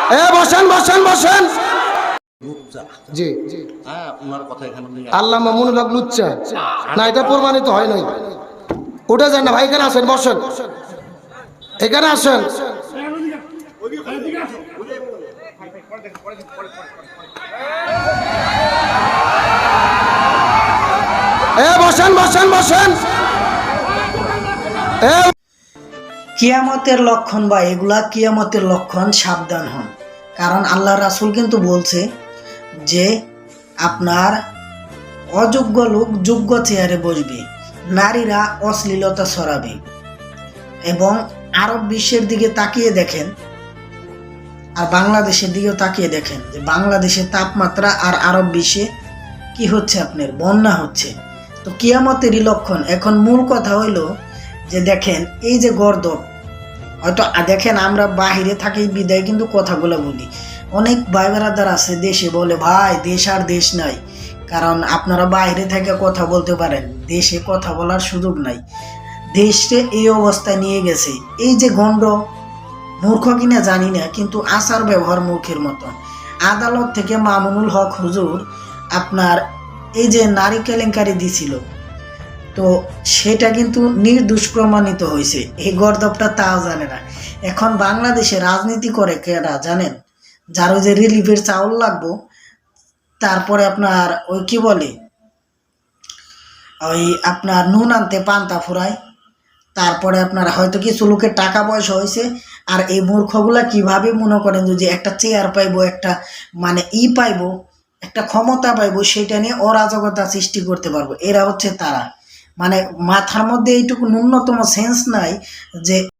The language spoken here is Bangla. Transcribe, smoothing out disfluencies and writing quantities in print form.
বসেন বসেন বসেন। জি আল্লাহ মামুনুল হক লুচ্চা না, এটা প্রমাণিত হয় নাই। উঠে যান না ভাই, এখানে আসেন, বসেন, এখানে আসেন। বসেন বসেন বসেন। কিয়ামতের লক্ষণ বা এগুলা কিয়ামতের লক্ষণ, সাবধান হন। কারণ আল্লাহ রাসূল কিন্তু বলছে যে আপনার অযোগ্য লোক যোগ্য চেয়ারে বসবে, নারীরা অশ্লীলতা ছড়াবে। এবং আরব বিশ্বের দিকে তাকিয়ে দেখেন আর বাংলাদেশের দিকেও তাকিয়ে দেখেন যে বাংলাদেশের তাপমাত্রা আর আরব বিশ্বে কি হচ্ছে, আপনার বন্যা হচ্ছে। তো কিয়ামতেরই লক্ষণ। এখন মূল কথা হইল যে দেখেন এই যে গর্দভ, হয়তো দেখেন আমরা বাহিরে থাকি বিদায় কিন্তু কথাগুলো বলি। অনেক ভাই বেড়াদার আছে দেশে, বলে ভাই দেশ আর দেশ নাই, কারণ আপনারা বাইরে থেকে কথা বলতে পারেন, দেশে কথা বলার সুযোগ নাই। দেশকে এই অবস্থায় নিয়ে গেছে এই যে গণ্ড, মূর্খ কিনা জানি না, কিন্তু আচার ব্যবহার মূর্খের মতন। আদালত থেকে মামুনুল হক হুজুর আপনার এই যে নারী কেলেঙ্কারি দিছিল, তো সেটা কিন্তু নির্দোষ প্রমাণিত হয়েছে। এই গর্দভটা তাও জানে না। এখন বাংলাদেশে রাজনীতি করে কেডা জানেন? যার ওই যে রিলিফের চাউল লাগবো, তারপরে আপনার ওই কি বলে ওই আপনার নুন আনতে পান্তা ফুরায়, তারপরে আপনার হয়তো কিছু লোকের টাকা পয়সা হয়েছে। আর এই মূর্খগুলা কিভাবে মনে করেন যে একটা চেয়ার পাইবো, একটা মানে পাইবো, একটা ক্ষমতা পাইবো, সেটা নিয়ে অরাজকতা সৃষ্টি করতে পারবো। এরা হচ্ছে তারা, মানে মাথার মধ্যে এইটুকু ন্যূনতম সেন্স নাই যে